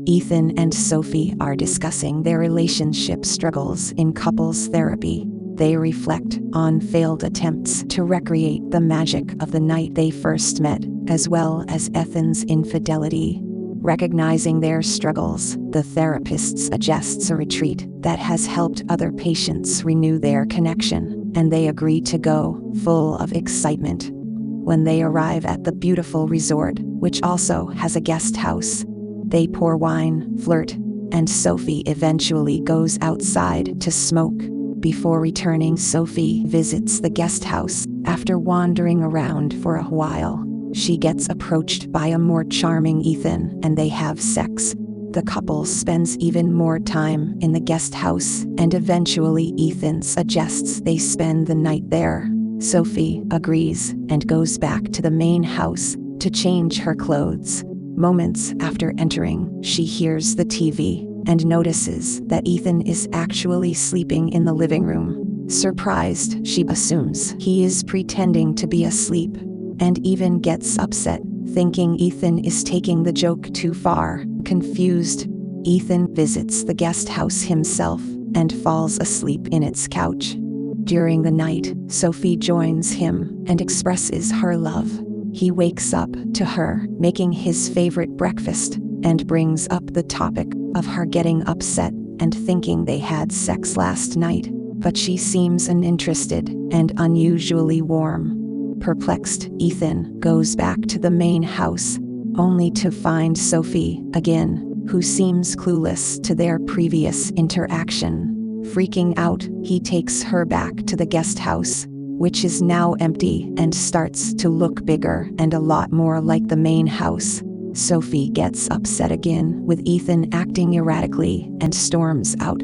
Ethan and Sophie are discussing their relationship struggles in couples therapy. They reflect on failed attempts to recreate the magic of the night they first met, as well as Ethan's infidelity. Recognizing their struggles, the therapist suggests a retreat that has helped other patients renew their connection, and they agree to go, full of excitement. When they arrive at the beautiful resort, which also has a guest house, they pour wine, flirt, and Sophie eventually goes outside to smoke. Before returning, Sophie visits the guest house. After wandering around for a while, she gets approached by a more charming Ethan, and they have sex. The couple spends even more time in the guest house, and eventually Ethan suggests they spend the night there. Sophie agrees and goes back to the main house to change her clothes. Moments after entering, she hears the TV and notices that Ethan is actually sleeping in the living room. Surprised, she assumes he is pretending to be asleep, and even gets upset, thinking Ethan is taking the joke too far. Confused, Ethan visits the guest house himself and falls asleep in its couch. During the night, Sophie joins him and expresses her love. He wakes up to her making his favorite breakfast and brings up the topic of her getting upset and thinking they had sex last night, but she seems uninterested and unusually warm. Perplexed, Ethan goes back to the main house, only to find Sophie again, who seems clueless to their previous interaction. Freaking out, he takes her back to the guest house, which is now empty and starts to look bigger and a lot more like the main house. Sophie gets upset again with Ethan acting erratically and storms out,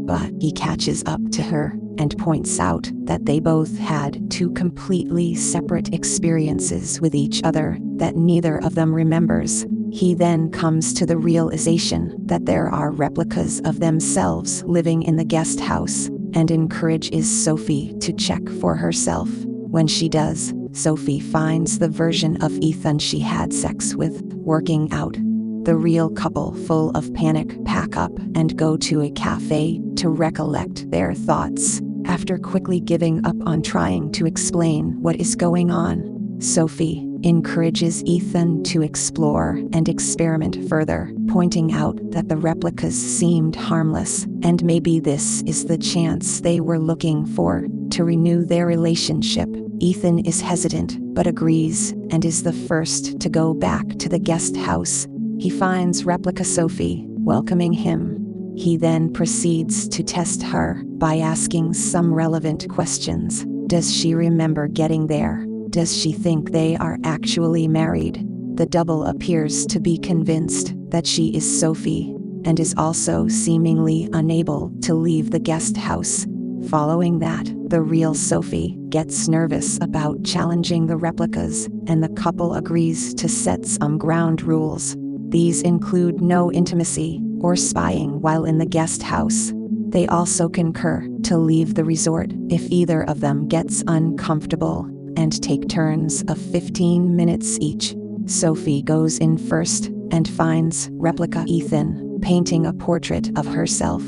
but he catches up to her and points out that they both had two completely separate experiences with each other that neither of them remembers. He then comes to the realization that there are replicas of themselves living in the guest house, and encourages Sophie to check for herself. When she does, Sophie finds the version of Ethan she had sex with working out. The real couple, full of panic, pack up and go to a cafe to recollect their thoughts. After quickly giving up on trying to explain what is going on, Sophie encourages Ethan to explore and experiment further, pointing out that the replicas seemed harmless, and maybe this is the chance they were looking for to renew their relationship. Ethan is hesitant, but agrees, and is the first to go back to the guest house. He finds replica Sophie welcoming him. He then proceeds to test her by asking some relevant questions. Does she remember getting there? Does she think they are actually married? The double appears to be convinced that she is Sophie, and is also seemingly unable to leave the guest house. Following that, the real Sophie gets nervous about challenging the replicas, and the couple agrees to set some ground rules. These include no intimacy or spying while in the guest house. They also concur to leave the resort if either of them gets uncomfortable, and take turns of 15 minutes each. Sophie goes in first and finds replica Ethan painting a portrait of herself.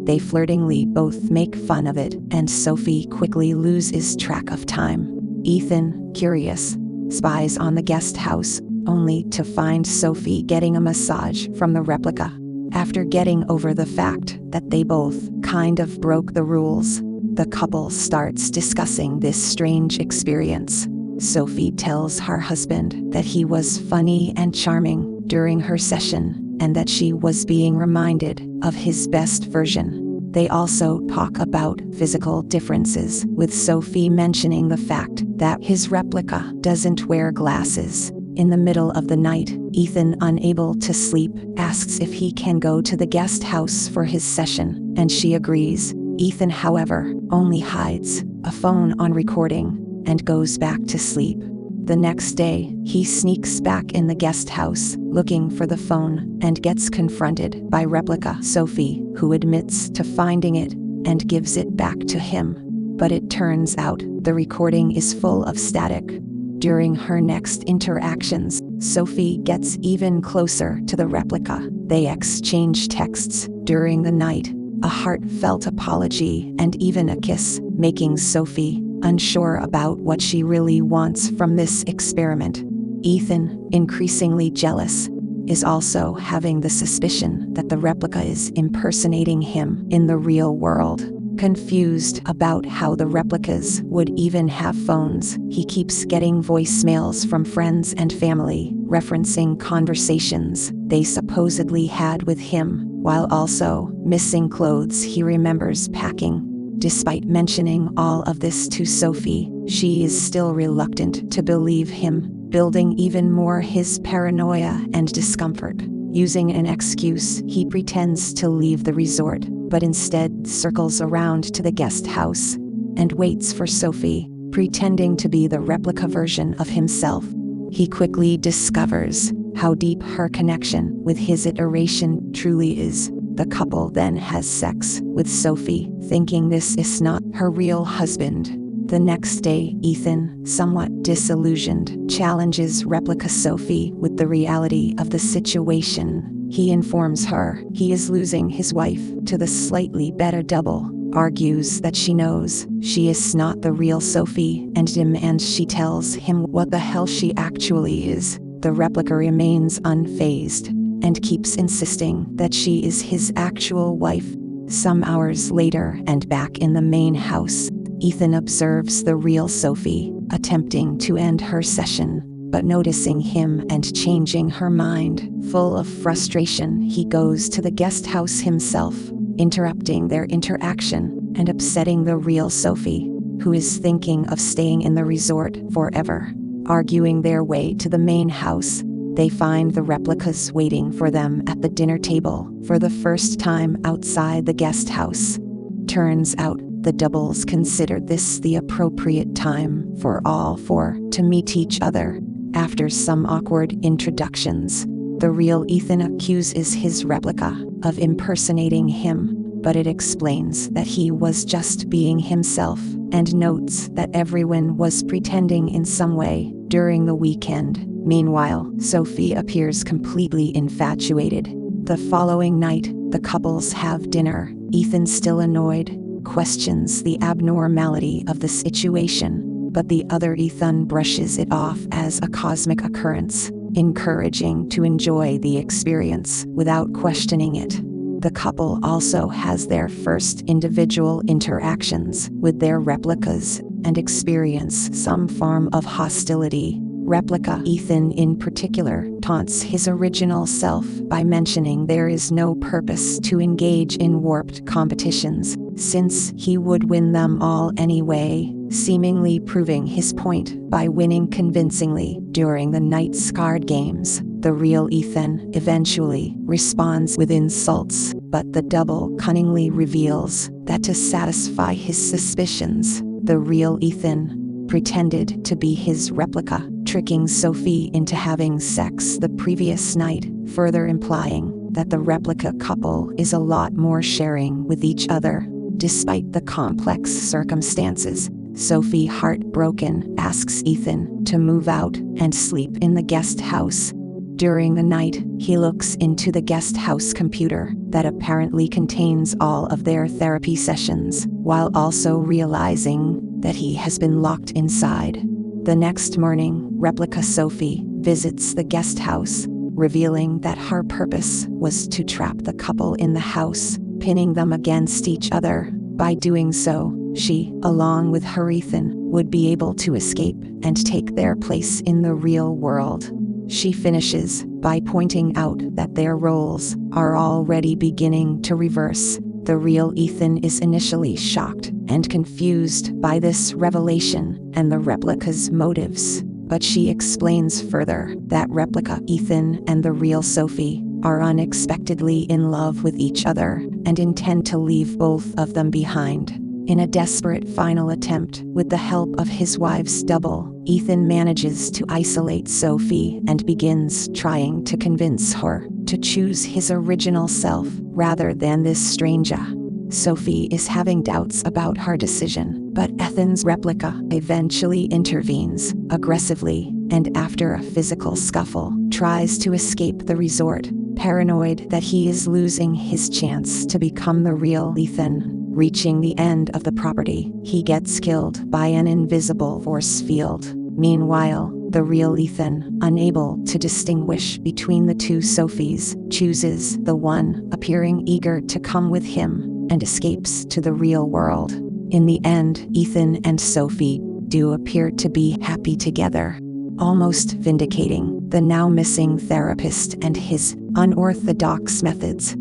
They flirtingly both make fun of it, and Sophie quickly loses track of time. Ethan, curious, spies on the guest house, only to find Sophie getting a massage from the replica. After getting over the fact that they both kind of broke the rules, the couple starts discussing this strange experience. Sophie tells her husband that he was funny and charming during her session, and that she was being reminded of his best version. They also talk about physical differences, with Sophie mentioning the fact that his replica doesn't wear glasses. In the middle of the night, Ethan, unable to sleep, asks if he can go to the guest house for his session, and she agrees. Ethan, however, only hides a phone on recording and goes back to sleep. The next day, he sneaks back in the guest house, looking for the phone, and gets confronted by replica Sophie, who admits to finding it and gives it back to him. But it turns out the recording is full of static. During her next interactions, Sophie gets even closer to the replica. They exchange texts during the night, a heartfelt apology, and even a kiss, making Sophie unsure about what she really wants from this experiment. Ethan, increasingly jealous, is also having the suspicion that the replica is impersonating him in the real world. Confused about how the replicas would even have phones, he keeps getting voicemails from friends and family, referencing conversations they supposedly had with him, while also missing clothes he remembers packing. Despite mentioning all of this to Sophie, she is still reluctant to believe him, building even more his paranoia and discomfort. Using an excuse, he pretends to leave the resort, but instead circles around to the guest house and waits for Sophie, pretending to be the replica version of himself. He quickly discovers how deep her connection with his iteration truly is. The couple then has sex with Sophie, thinking this is not her real husband. The next day, Ethan, somewhat disillusioned, challenges replica Sophie with the reality of the situation. He informs her he is losing his wife to the slightly better double, argues that she knows she is not the real Sophie, and demands she tells him what the hell she actually is. The replica remains unfazed and keeps insisting that she is his actual wife. Some hours later, and back in the main house, Ethan observes the real Sophie, attempting to end her session, but noticing him and changing her mind. Full of frustration, he goes to the guest house himself, interrupting their interaction and upsetting the real Sophie, who is thinking of staying in the resort forever. Arguing their way to the main house, they find the replicas waiting for them at the dinner table for the first time outside the guest house. Turns out, the doubles considered this the appropriate time for all four to meet each other. After some awkward introductions, the real Ethan accuses his replica of impersonating him, but it explains that he was just being himself, and notes that everyone was pretending in some way during the weekend. Meanwhile, Sophie appears completely infatuated. The following night, the couples have dinner. Ethan, still annoyed, questions the abnormality of the situation, but the other Ethan brushes it off as a cosmic occurrence, encouraging to enjoy the experience without questioning it. The couple also has their first individual interactions with their replicas and experience some form of hostility. Replica Ethan in particular taunts his original self by mentioning there is no purpose to engage in warped competitions, since he would win them all anyway, seemingly proving his point by winning convincingly during the night's card games. The real Ethan eventually responds with insults, but the double cunningly reveals that to satisfy his suspicions, the real Ethan pretended to be his replica, tricking Sophie into having sex the previous night, further implying that the replica couple is a lot more sharing with each other. Despite the complex circumstances, Sophie, heartbroken, asks Ethan to move out and sleep in the guest house. During the night, he looks into the guest house computer that apparently contains all of their therapy sessions, while also realizing that he has been locked inside. The next morning, replica Sophie visits the guest house, revealing that her purpose was to trap the couple in the house, pinning them against each other. By doing so, she, along with her Ethan, would be able to escape and take their place in the real world. She finishes by pointing out that their roles are already beginning to reverse. The real Ethan is initially shocked and confused by this revelation and the replica's motives, but she explains further that replica Ethan and the real Sophie are unexpectedly in love with each other and intend to leave both of them behind. In a desperate final attempt, with the help of his wife's double, Ethan manages to isolate Sophie and begins trying to convince her to choose his original self rather than this stranger. Sophie is having doubts about her decision, but Ethan's replica eventually intervenes, aggressively and after a physical scuffle, tries to escape the resort, paranoid that he is losing his chance to become the real Ethan. Reaching the end of the property, he gets killed by an invisible force field. Meanwhile, the real Ethan, unable to distinguish between the two Sophies, chooses the one appearing eager to come with him, and escapes to the real world. In the end, Ethan and Sophie do appear to be happy together, almost vindicating the now missing therapist and his unorthodox methods.